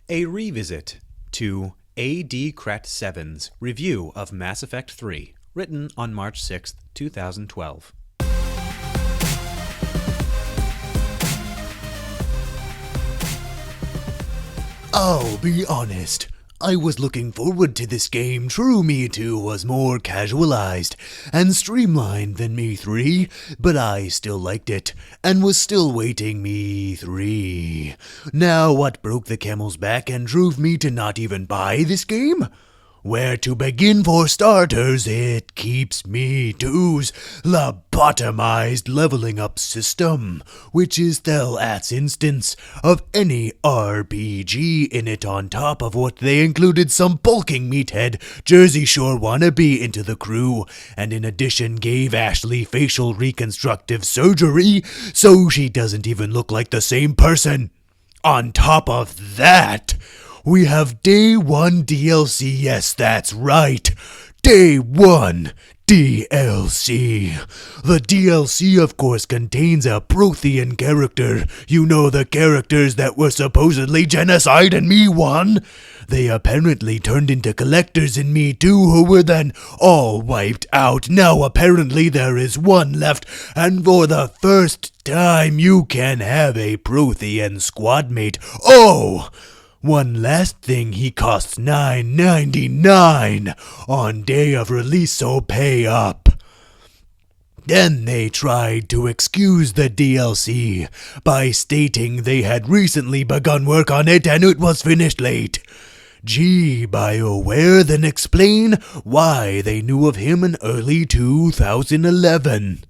A revisit to A.D. Kret 7's review of Mass Effect 3, written on March 6, 2012. I'll be honest, I was looking forward to this game. True, Me 2 was more casualized and streamlined than Me 3, but I still liked it, and was still waiting Me 3. Now what broke the camel's back and drove me to not even buy this game? Where to begin for starters, it keeps Me 2's lobotomized leveling up system, which is Thel-At's instance of any RPG in it, on top of what they included some bulking meathead Jersey Shore wannabe into the crew, and in addition gave Ashley facial reconstructive surgery so she doesn't even look like the same person. On top of that, we have Day 1 DLC, yes, that's right, Day 1 DLC. The DLC, of course, contains a Prothean character. You know, the characters that were supposedly genocide in Me 1? They apparently turned into collectors in Me 2 who were then all wiped out. Now apparently there is one left, and for the first time you can have a Prothean squad mate. Oh! One last thing, he costs $9.99 on day of release, so pay up. Then they tried to excuse the DLC by stating they had recently begun work on it and it was finished late. Gee, BioWare, then explain why they knew of him in early 2011.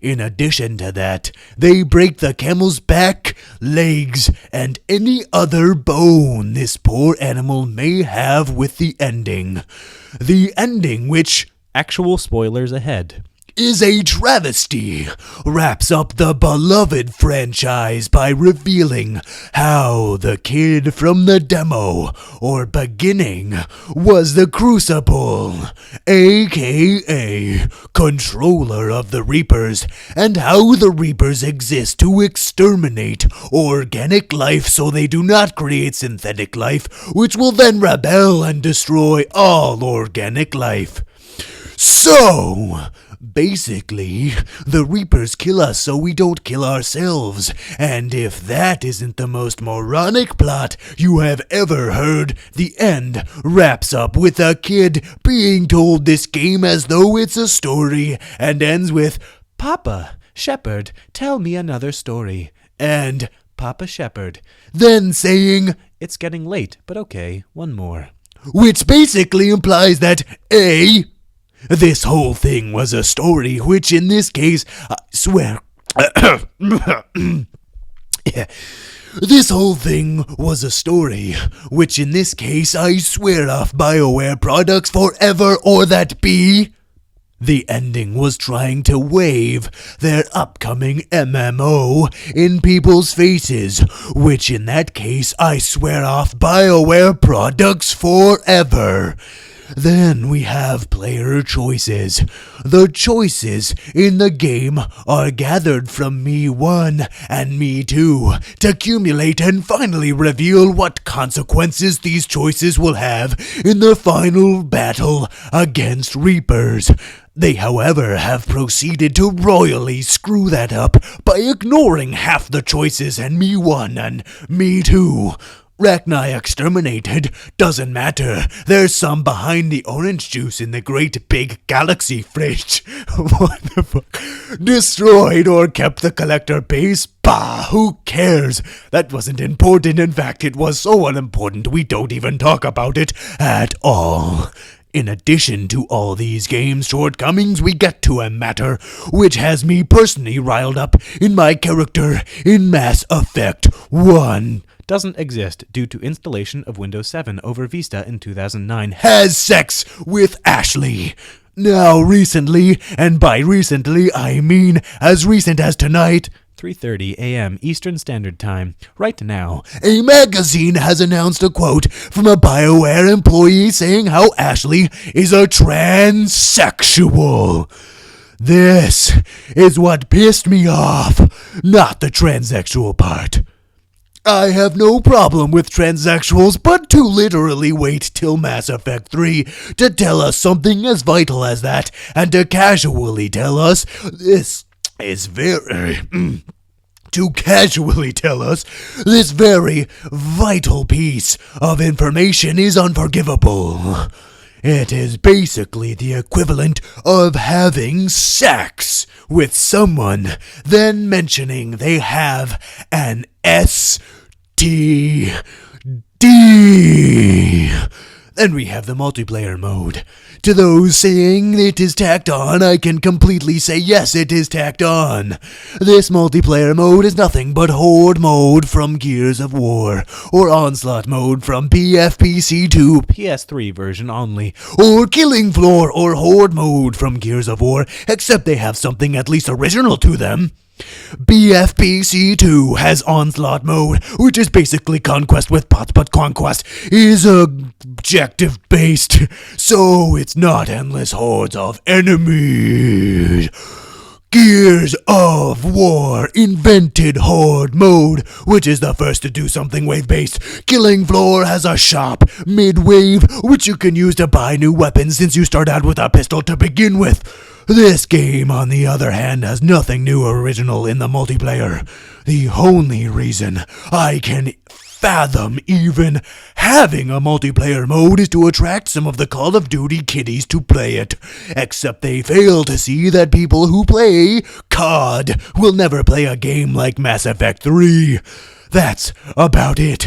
In addition to that, they break the camel's back, legs, and any other bone this poor animal may have with the ending. The ending, which, Actual spoilers ahead, is a travesty, wraps up the beloved franchise by revealing how the kid from the demo, or beginning, was the Crucible, aka controller of the Reapers, and how the Reapers exist to exterminate organic life so they do not create synthetic life, which will then rebel and destroy all organic life. So, basically, the Reapers kill us so we don't kill ourselves, and if that isn't the most moronic plot you have ever heard, the end wraps up with a kid being told this game as though it's a story, and ends with, "Papa, Shepherd, tell me another story," and Papa Shepherd then saying, "It's getting late, but okay, one more." Which basically implies that A, this whole thing was a story, which in this case, I swear, this whole thing was a story, which in this case I swear off BioWare products forever, or that B, the ending was trying to wave their upcoming MMO in people's faces, which in that case I swear off BioWare products forever. Then we have player choices. The choices in the game are gathered from Me 1 and Me 2 to accumulate and finally reveal what consequences these choices will have in the final battle against Reapers. They, however, have proceeded to royally screw that up by ignoring half the choices in Me 1 and Me 2. Rachni exterminated, doesn't matter, there's some behind the orange juice in the great big galaxy fridge. What the fuck? Destroyed or kept the collector base? Bah, who cares? That wasn't important, in fact it was so unimportant we don't even talk about it at all. In addition to all these games' shortcomings, we get to a matter which has me personally riled up in my character in Mass Effect 1. Doesn't exist due to installation of Windows 7 over Vista in 2009. Has sex with Ashley. Now recently, and by recently I mean as recent as tonight, 3:30 a.m. Eastern Standard Time, right now, a magazine has announced a quote from a BioWare employee saying how Ashley is a transsexual. This is what pissed me off, not the transsexual part. I have no problem with transsexuals, but to literally wait till Mass Effect 3 to tell us something as vital as that, and to casually tell us this is very... to casually tell us this very vital piece of information is unforgivable. It is basically the equivalent of having sex with someone, then mentioning they have an STD. Then we have the multiplayer mode. To those saying it is tacked on, I can completely say yes, it is tacked on. This multiplayer mode is nothing but Horde mode from Gears of War, or Onslaught mode from PFPC2 PS3 version only, or Killing Floor or Horde mode from Gears of War, except they have something at least original to them. BFPC2 has Onslaught mode, which is basically Conquest with bots, but Conquest is objective-based, so it's not endless hordes of enemies. Gears of War invented Horde mode, which is the first to do something wave-based. Killing Floor has a shop, mid-wave, which you can use to buy new weapons since you start out with a pistol to begin with. This game, on the other hand, has nothing new or original in the multiplayer. The only reason I can fathom even having a multiplayer mode is to attract some of the Call of Duty kiddies to play it. Except they fail to see that people who play COD will never play a game like Mass Effect 3. That's about it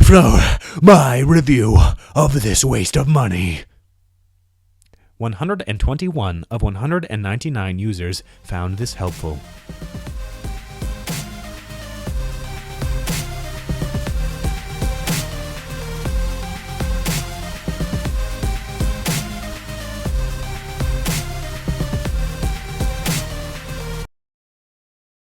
for my review of this waste of money. 121 of 199 users found this helpful.